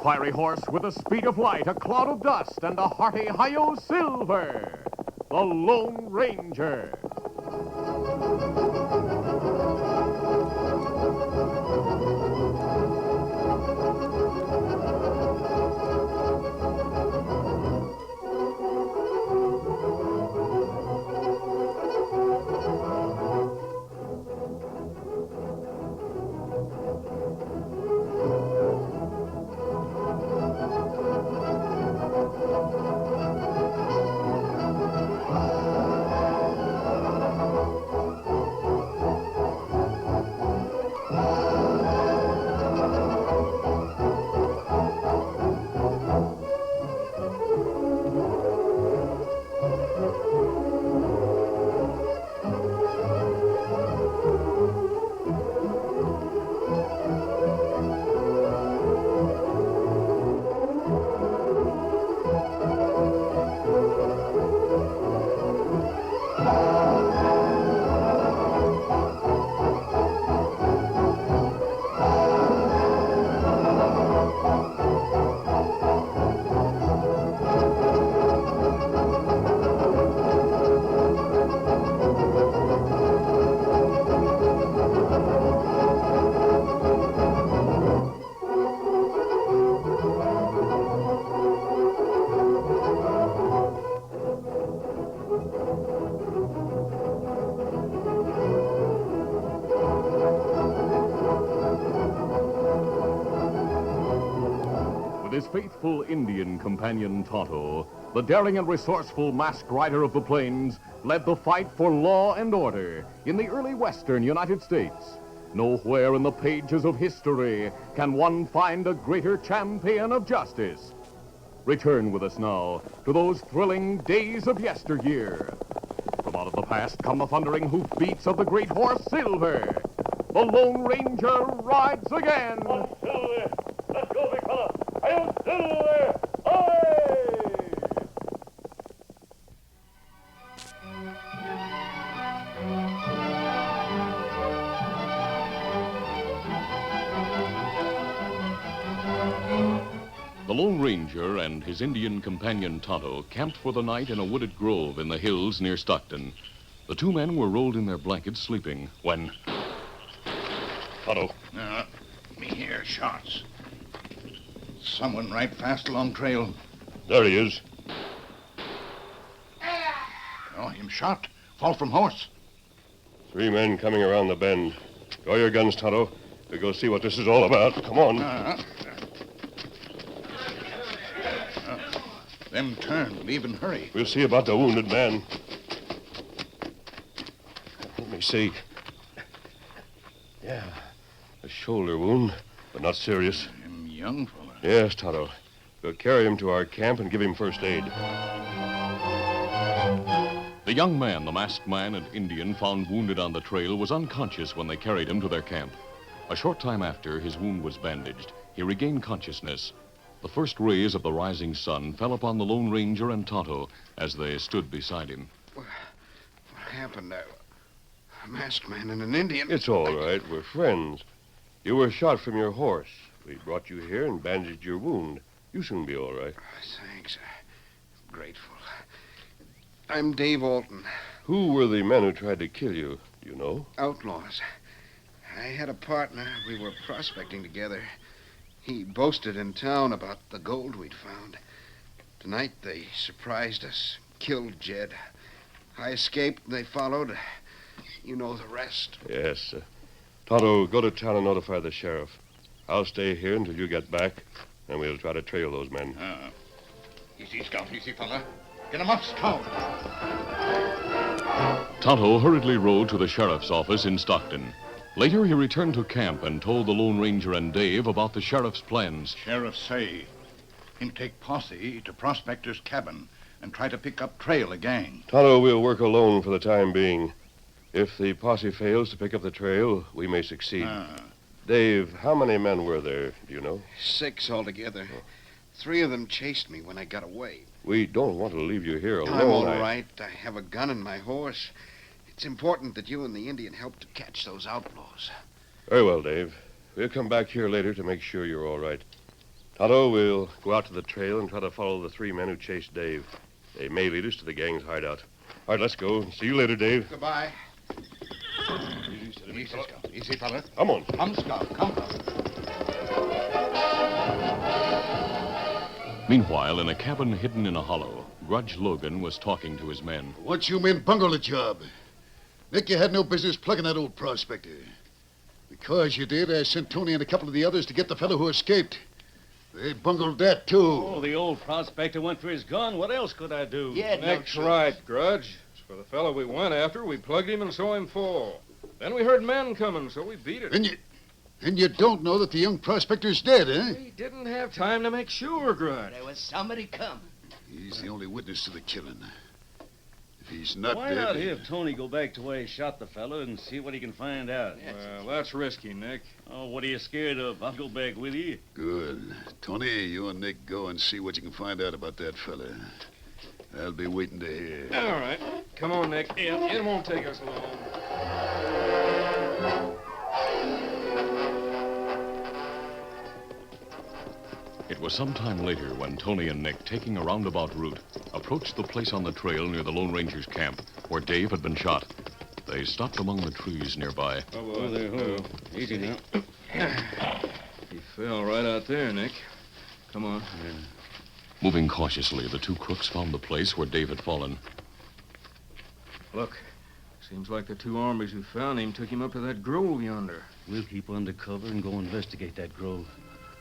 fiery horse with the speed of light, a cloud of dust, and a hearty hi-yo silver, the Lone Ranger. His faithful Indian companion Tonto, the daring and resourceful masked rider of the plains, led the fight for law and order in the early western United States. Nowhere in the pages of history can one find a greater champion of justice. Return with us now to those thrilling days of yesteryear. From out of the past come the thundering hoofbeats of the great horse Silver. The Lone Ranger rides again. On Silver! Let's go, big fella! Hail Silver! Aye! The Lone Ranger and his Indian companion Tonto camped for the night in a wooded grove in the hills near Stockton. The two men were rolled in their blankets sleeping when... Tonto. Me hear shots. Someone right fast along trail. There he is. Oh, him shot. Fall from horse. 3 men coming around the bend. Draw your guns, Tonto. We'll go see what this is all about. Come on. Them turn. Leave and hurry. We'll see about the wounded man. Let me see. Yeah, a shoulder wound, but not serious. Him young fella. Yes, Tonto. We'll carry him to our camp and give him first aid. The young man, the masked man and Indian found wounded on the trail, was unconscious when they carried him to their camp. A short time after, his wound was bandaged. He regained consciousness. The first rays of the rising sun fell upon the Lone Ranger and Tonto as they stood beside him. What happened? A masked man and an Indian. It's all right. We're friends. You were shot from your horse. We brought you here and bandaged your wound. You'll soon be all right. Thanks. I'm grateful. I'm Dave Alton. Who were the men who tried to kill you? Do you know? Outlaws. I had a partner. We were prospecting together. He boasted in town about the gold we'd found. Tonight they surprised us, killed Jed. I escaped. They followed. You know the rest. Yes. Tonto, go to town and notify the sheriff. I'll stay here until you get back, and we'll try to trail those men. Easy, Scout. Easy, fella. Get him up, Scout. Tonto hurriedly rode to the sheriff's office in Stockton. Later, he returned to camp and told the Lone Ranger and Dave about the sheriff's plans. Sheriff say him take posse to Prospector's cabin and try to pick up trail of gang. Tonto, we'll work alone for the time being. If the posse fails to pick up the trail, we may succeed. Dave, how many men were there, do you know? 6 altogether. 3 of them chased me when I got away. We don't want to leave you here alone. I'm all right. I have a gun and my horse. It's important that you and the Indian help to catch those outlaws. Very well, Dave. We'll come back here later to make sure you're all right. Tonto, we'll go out to the trail and try to follow the 3 men who chased Dave. They may lead us to the gang's hideout. All right, let's go. See you later, Dave. Goodbye. Easy, Scout. Easy, fella. Come on. Come, Scout. Come. Meanwhile, in a cabin hidden in a hollow, Grudge Logan was talking to his men. Once you men bungled the job. Nick, you had no business plugging that old prospector. Because you did, I sent Tony and a couple of the others to get the fellow who escaped. They bungled that, too. Oh, the old prospector went for his gun. What else could I do? Yeah, Nick's right, Grudge. As for the fellow we went after, we plugged him and saw him fall. Then we heard men coming, so we beat it. And you don't know that the young prospector's dead, eh? We didn't have time to make sure, Grudge. There was somebody coming. He's the only witness to the killing. If he's not Why dead... not have Tony go back to where he shot the fellow and see what he can find out? Well, that's risky, Nick. Oh, what are you scared of? I'll go back with you. Good. Tony, you and Nick go and see what you can find out about that fella. I'll be waiting to hear. All right. Come on, Nick. It won't take us long. It was some time later when Tony and Nick, taking a roundabout route, approached the place on the trail near the Lone Ranger's camp where Dave had been shot. They stopped among the trees nearby. Oh, there, oh. Easy now. He fell right out there, Nick. Come on. Moving cautiously, the 2 crooks found the place where Dave had fallen. Look. Seems like the 2 hombres who found him took him up to that grove yonder. We'll keep under cover and go investigate that grove.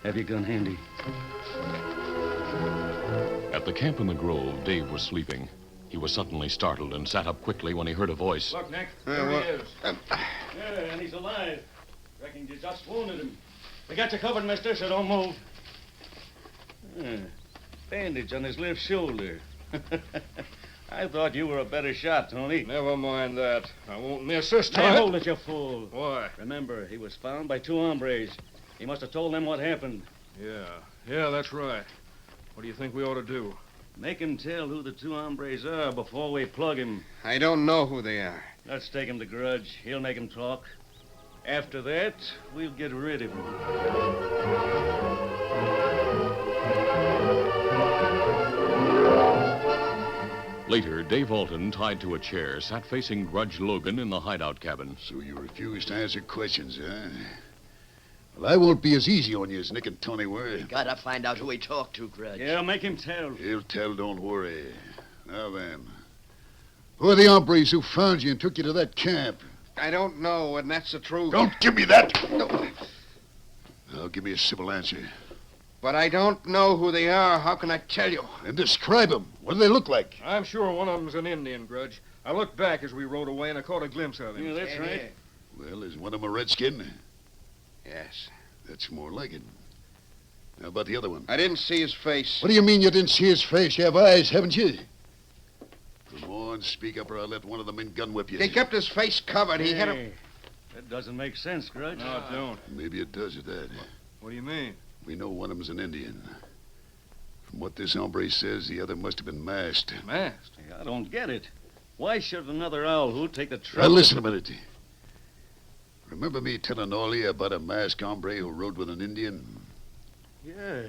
Have your gun handy. At the camp in the grove, Dave was sleeping. He was suddenly startled and sat up quickly when he heard a voice. Look, Nick. There he is. Yeah, and he's alive. Reckon you just wounded him. We got you covered, mister, so don't move. Bandage on his left shoulder. I thought you were a better shot, Tony. Never mind that. I won't miss this Now time. hold it, you fool. Why? Remember, he was found by 2 hombres. He must have told them what happened. Yeah, that's right. What do you think we ought to do? Make him tell who the 2 hombres are before we plug him. I don't know who they are. Let's take him to Grudge. He'll make him talk. After that, we'll get rid of him. Later, Dave Alton, tied to a chair, sat facing Grudge Logan in the hideout cabin. So you refuse to answer questions, huh? Well, I won't be as easy on you as Nick and Tony were. Gotta find out who he talked to, Grudge. Yeah, make him tell. He'll tell, don't worry. Now then, who are the hombres who found you and took you to that camp? I don't know, and that's the truth. Don't give me that! No. Now, give me a civil answer. But I don't know who they are. How can I tell you? And describe them. What do they look like? I'm sure one of them's an Indian, Grudge. I looked back as we rode away and I caught a glimpse of him. Yeah, that's right. Well, is one of them a redskin? Yes. That's more like it. How about the other one? I didn't see his face. What do you mean you didn't see his face? You have eyes, haven't you? Come on, speak up or I'll let one of the men gun whip you. They kept his face covered. He had a... Hey, that doesn't make sense, Grudge. No, it don't. Maybe it does at that. What do you mean? We know one of them's an Indian. From what this hombre says, the other must have been masked. Masked? Hey, I don't get it. Why should another owl who take the Now, trouble... listen a minute. Remember me telling all you about a masked hombre who rode with an Indian? Yeah.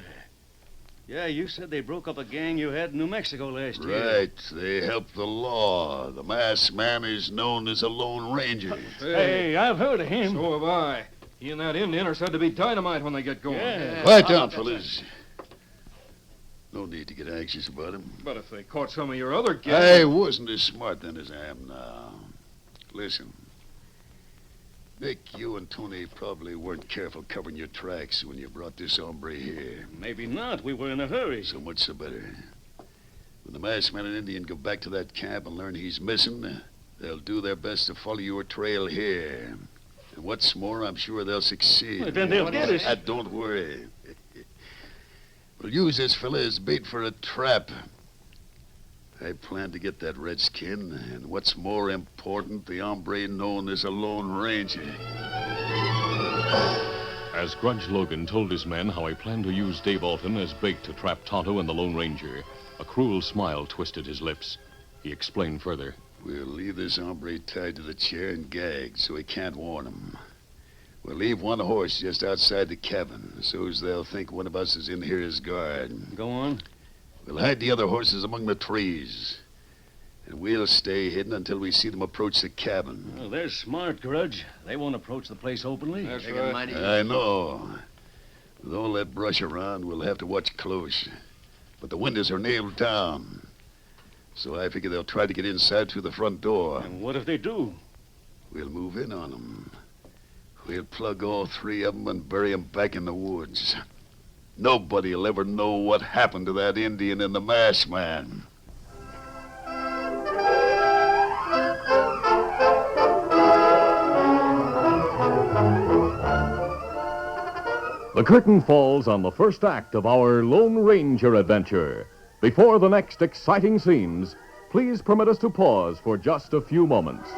Yeah, you said they broke up a gang you had in New Mexico last year. Right. They helped the law. The masked man is known as a Lone Ranger. Hey, I've heard of him. So have I. He and that Indian are said to be dynamite when they get going. Yeah. Quiet down, fellas. No need to get anxious about him. But if they caught some of your other I guys... wasn't as smart then as I am now. Listen. Nick, you and Tony probably weren't careful covering your tracks when you brought this hombre here. Maybe not. We were in a hurry. So much the better. When the masked man and Indian go back to that camp and learn he's missing, they'll do their best to follow your trail here. And what's more, I'm sure they'll succeed. Well, then they'll get us. Don't worry. We'll use this fella as bait for a trap. I plan to get that redskin, and what's more important, the hombre known as a Lone Ranger. As Grudge Logan told his men how he planned to use Dave Alton as bait to trap Tonto and the Lone Ranger, a cruel smile twisted his lips. He explained further. We'll leave this hombre tied to the chair and gagged so he can't warn him. We'll leave one horse just outside the cabin, so's they'll think one of us is in here as guard. Go on. We'll hide the other horses among the trees. And we'll stay hidden until we see them approach the cabin. Well, they're smart, Grudge. They won't approach the place openly. That's Take it right. mighty I know. With all that brush around, we'll have to watch close. But the windows are nailed down. So I figure they'll try to get inside through the front door. And what if they do? We'll move in on them. We'll plug all three of them and bury them back in the woods. Nobody'll ever know what happened to that Indian and the masked man. The curtain falls on the first act of our Lone Ranger adventure. Before the next exciting scenes, please permit us to pause for just a few moments.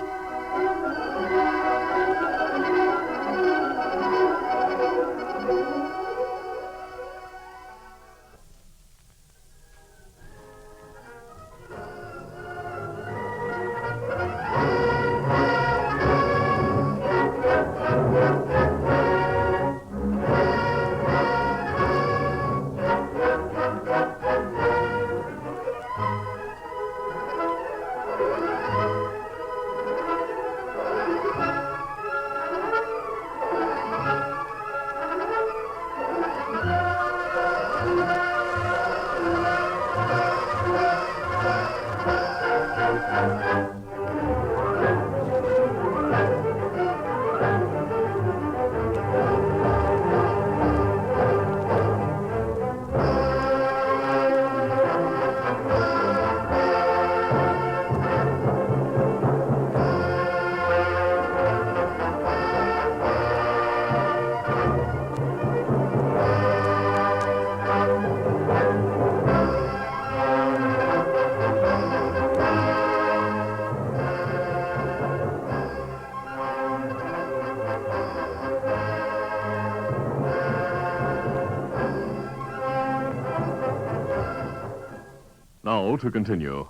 Now to continue.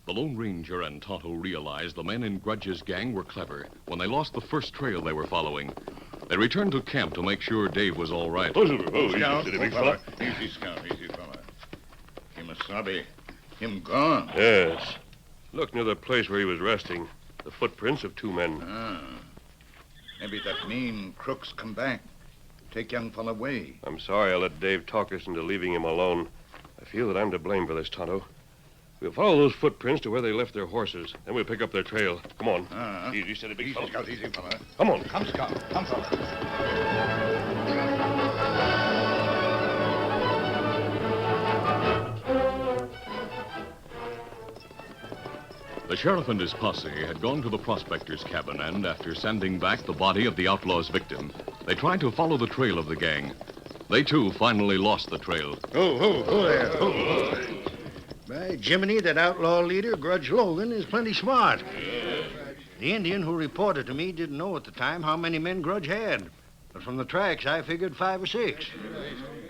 The Lone Ranger and Tonto realized the men in Grudge's gang were clever when they lost the first trail they were following. They returned to camp to make sure Dave was all right. Scout, big fella. Easy, Scout, easy, fella. Kimasabi, him gone. Yes. Look near the place where he was resting. The footprints of two men. Maybe that mean crooks come back. Take young fella away. I'm sorry I let Dave talk us into leaving him alone. I feel that I'm to blame for this, Tonto. We'll follow those footprints to where they left their horses. Then we'll pick up their trail. Come on. Easy, steady, big fella. Scout, easy, fella. Come on. Come, Scout. Come, fella. The sheriff and his posse had gone to the prospector's cabin, and after sending back the body of the outlaw's victim, they tried to follow the trail of the gang. They, too, finally lost the trail. Ho there. By Jiminy, that outlaw leader, Grudge Logan, is plenty smart. The Indian who reported to me didn't know at the time how many men Grudge had. But from the tracks, I figured 5 or 6.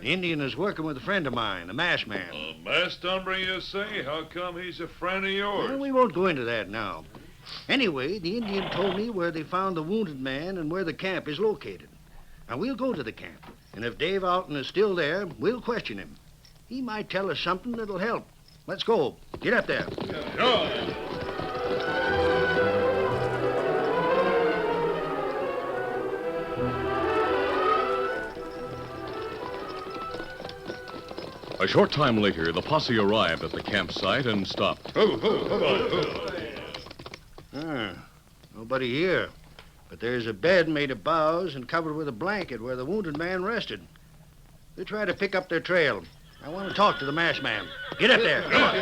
The Indian is working with a friend of mine, a masked man. A masked hombre, you say? How come he's a friend of yours? Well, we won't go into that now. Anyway, the Indian told me where they found the wounded man and where the camp is located. Now, we'll go to the camp. And if Dave Alton is still there, we'll question him. He might tell us something that'll help. Let's go. Get up there. A short time later, the posse arrived at the campsite and stopped. Nobody here. But there's a bed made of boughs and covered with a blanket where the wounded man rested. They try to pick up their trail. I want to talk to the masked man. Get up there. Come on.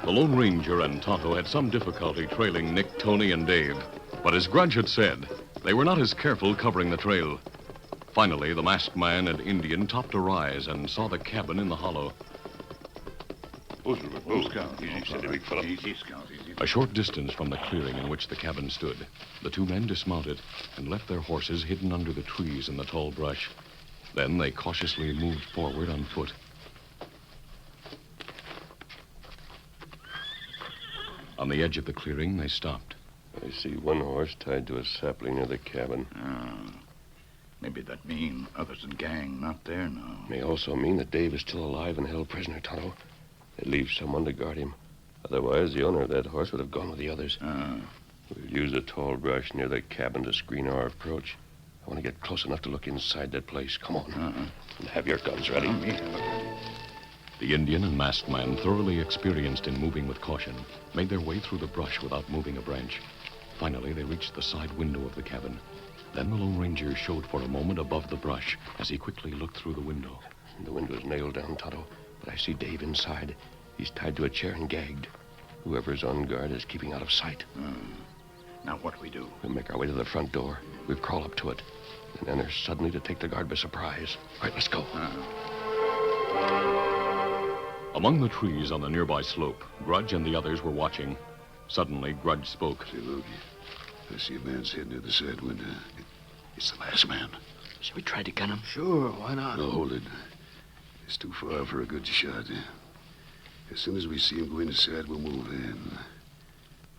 The Lone Ranger and Tonto had some difficulty trailing Nick, Tony, and Dave. But as Grudge had said, they were not as careful covering the trail. Finally, the masked man and Indian topped a rise and saw the cabin in the hollow. Scout, easy, steady, big fella. Easy, Scout, easy. A short distance from the clearing in which the cabin stood, the two men dismounted and left their horses hidden under the trees and the tall brush. Then they cautiously moved forward on foot. On the edge of the clearing, they stopped. I see one horse tied to a sapling near the cabin. Maybe that mean others in gang not there now. May also mean that Dave is still alive and held prisoner, Tonto. They leave someone to guard him. Otherwise, the owner of that horse would have gone with the others. We'll use the tall brush near the cabin to screen our approach. I want to get close enough to look inside that place. Come on. And have your guns ready. The Indian and masked man, thoroughly experienced in moving with caution, made their way through the brush without moving a branch. Finally, they reached the side window of the cabin. Then the Lone Ranger showed for a moment above the brush as he quickly looked through the window. The window is nailed down, Tonto, but I see Dave inside. He's tied to a chair and gagged. Whoever's on guard is keeping out of sight. Now what do we do? We'll make our way to the front door. We'll crawl up to it and enter suddenly to take the guard by surprise. All right, let's go. Among the trees on the nearby slope, Grudge and the others were watching. Suddenly, Grudge spoke. Say, Logie, I see a man's head near the side window. It's the last man. Should we try to gun him? Sure, why not? No, hold it. It's too far for a good shot. As soon as we see him go inside, we'll move in.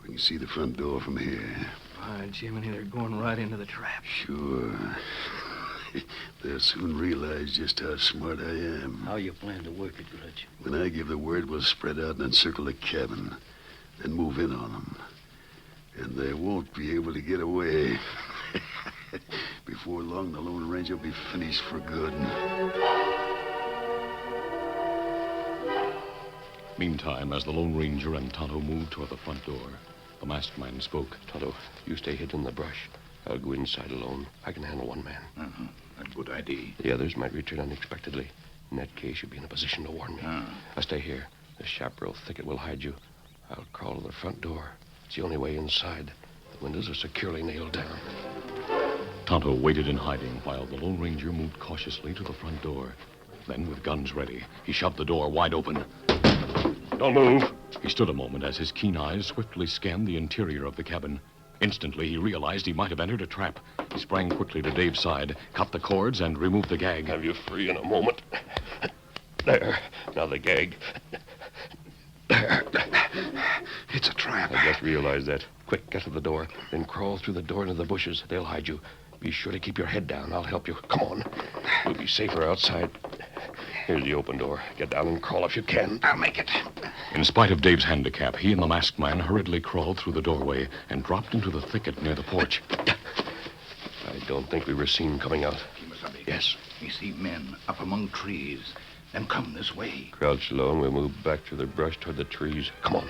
We can see the front door from here. By Jiminy, they're going right into the trap. Sure. They'll soon realize just how smart I am. How you plan to work it, Grudge? When I give the word, we'll spread out and encircle the cabin. Then move in on them. And they won't be able to get away. Before long, the Lone Ranger will be finished for good. Meantime, as the Lone Ranger and Tonto moved toward the front door, the masked man spoke. Tonto, you stay hidden in the brush. I'll go inside alone. I can handle one man. A good idea. The others might return unexpectedly. In that case, you'll be in a position to warn me. I'll stay here. The chaparral thicket will hide you. I'll crawl to the front door. It's the only way inside. The windows are securely nailed down. Tonto waited in hiding while the Lone Ranger moved cautiously to the front door. Then, with guns ready, he shoved the door wide open. Don't move. He stood a moment as his keen eyes swiftly scanned the interior of the cabin. Instantly, he realized he might have entered a trap. He sprang quickly to Dave's side, cut the cords, and removed the gag. Have you free in a moment. There. Now the gag. There. It's a trap. I just realized that. Quick, get to the door. Then crawl through the door into the bushes. They'll hide you. Be sure to keep your head down. I'll help you. Come on. You'll be safer outside. Here's the open door. Get down and crawl if you can. I'll make it. In spite of Dave's handicap, he and the masked man hurriedly crawled through the doorway and dropped into the thicket near the porch. I don't think we were seen coming out. Yes. We see men up among trees. Then come this way. Crouch low and we'll move back through the brush toward the trees. Come on.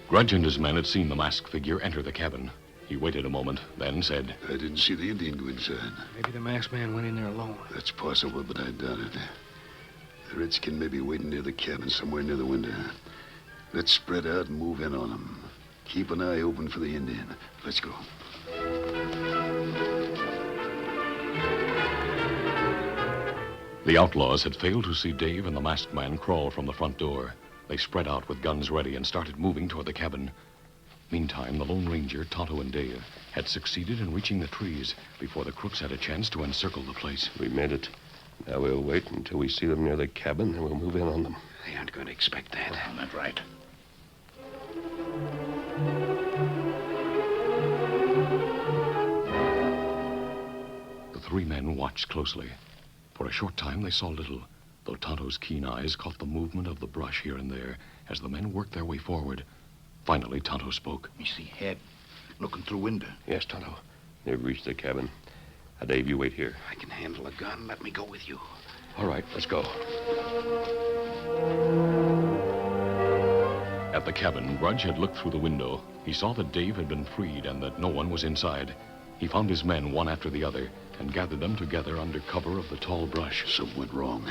Grudge and his men had seen the masked figure enter the cabin. He waited a moment, then said, I didn't see the Indian go inside. Maybe the masked man went in there alone. That's possible, but I doubt it. The redskin may be waiting near the cabin, somewhere near the window. Let's spread out and move in on him. Keep an eye open for the Indian. Let's go. The outlaws had failed to see Dave and the masked man crawl from the front door. They spread out with guns ready and started moving toward the cabin. Meantime, the Lone Ranger, Tonto, and Dave had succeeded in reaching the trees before the crooks had a chance to encircle the place. We made it. Now we'll wait until we see them near the cabin, and we'll move in on them. They aren't going to expect that. That's right. The three men watched closely. For a short time, they saw little, though Tonto's keen eyes caught the movement of the brush here and there as the men worked their way forward. Finally, Tonto spoke. We see head looking through window. Yes, Tonto. They've reached the cabin. Now, Dave, you wait here. I can handle a gun. Let me go with you. All right, let's go. At the cabin, Grudge had looked through the window. He saw that Dave had been freed and that no one was inside. He found his men one after the other and gathered them together under cover of the tall brush. Something went wrong.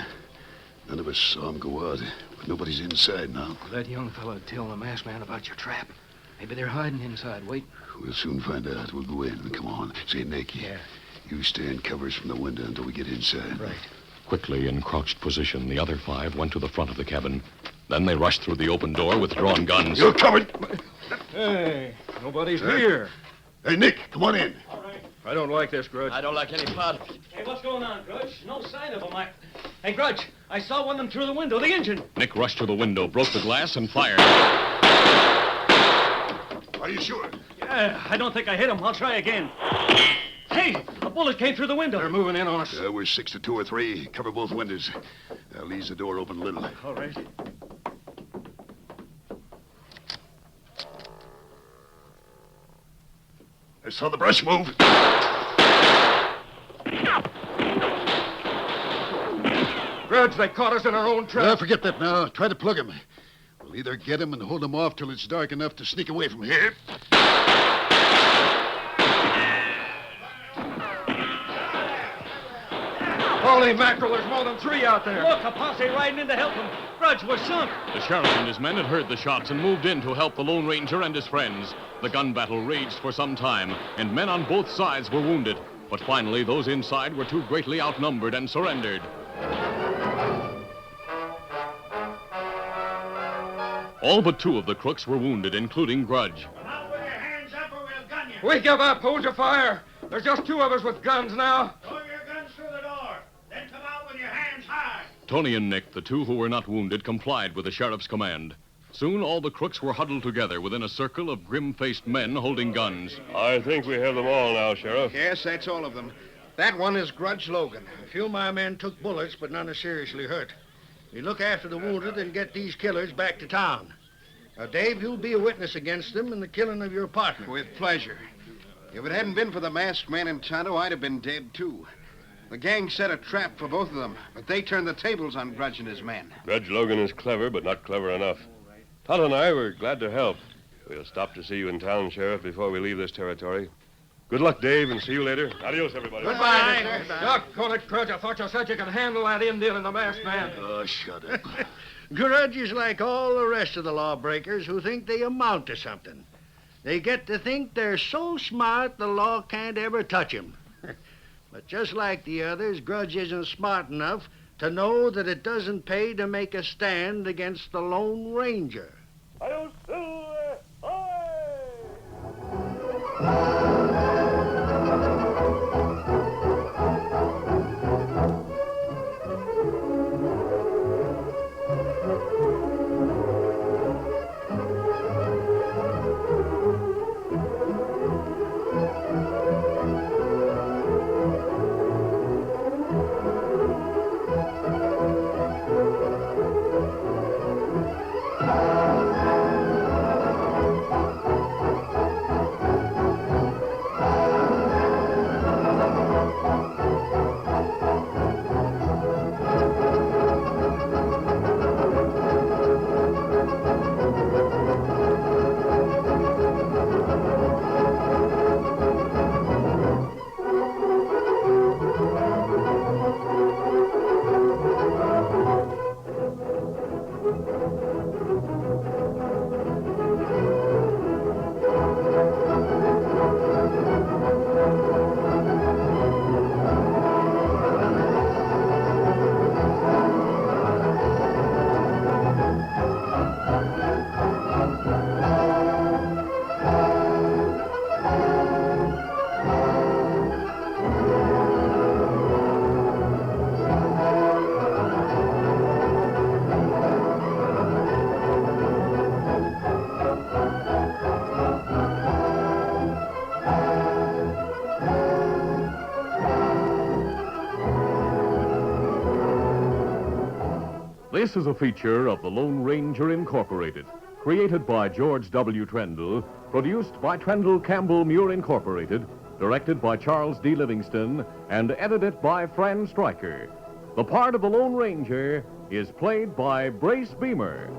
None of us saw him go out, but nobody's inside now. That young fella tell the masked man about your trap. Maybe they're hiding inside. Wait. We'll soon find out. We'll go in. Come on. Say, Nick. Yeah. You stand covers from the window until we get inside. Right. Quickly, in crouched position, the other five went to the front of the cabin. Then they rushed through the open door with drawn guns. You're covered. Hey, nobody's here. Hey, Nick, come on in. All right. I don't like this, Grudge. I don't like any part of it. Hey, what's going on, Grudge? No sign of him. Hey, Grudge, I saw one of them through the window, the engine. Nick rushed to the window, broke the glass, and fired. Are you sure? I don't think I hit him. I'll try again. Hey, a bullet came through the window. They're moving in on us. We're 6 to 2 or 3. Cover both windows. I'll ease the door open a little. All right. I saw the brush move. Grudge, they caught us in our own trap. Forget that now. Try to plug him. We'll either get him and hold him off till it's dark enough to sneak away from here. Holy mackerel, there's more than 3 out there. Look, a posse riding in to help him. Grudge, we're sunk. The sheriff and his men had heard the shots and moved in to help the Lone Ranger and his friends. The gun battle raged for some time, and men on both sides were wounded. But finally, those inside were too greatly outnumbered and surrendered. All but 2 of the crooks were wounded, including Grudge. Come out with your hands up or we'll gun you. We give up. Hold your fire. There's just 2 of us with guns now. Throw your guns through the door. Then come out with your hands high. Tony and Nick, the 2 who were not wounded, complied with the sheriff's command. Soon all the crooks were huddled together within a circle of grim-faced men holding guns. I think we have them all now, Sheriff. Yes, that's all of them. That one is Grudge Logan. A few of my men took bullets, but none are seriously hurt. We look after the wounded and get these killers back to town. Now, Dave, you'll be a witness against them in the killing of your partner. With pleasure. If it hadn't been for the masked man and Tonto, I'd have been dead, too. The gang set a trap for both of them, but they turned the tables on Grudge and his men. Grudge Logan is clever, but not clever enough. Tonto and I were glad to help. We'll stop to see you in town, Sheriff, before we leave this territory. Good luck, Dave, and see you later. Adios, everybody. Goodbye, mister. Doggone it, Grudge. I thought you said you could handle that Indian and the masked man. Oh, shut up. Grudge is like all the rest of the lawbreakers who think they amount to something. They get to think they're so smart the law can't ever touch them. But just like the others, Grudge isn't smart enough to know that it doesn't pay to make a stand against the Lone Ranger. This is a feature of the Lone Ranger Incorporated, created by George W. Trendle, produced by Trendle Campbell Muir Incorporated, directed by Charles D. Livingston, and edited by Fran Stryker. The part of the Lone Ranger is played by Brace Beamer.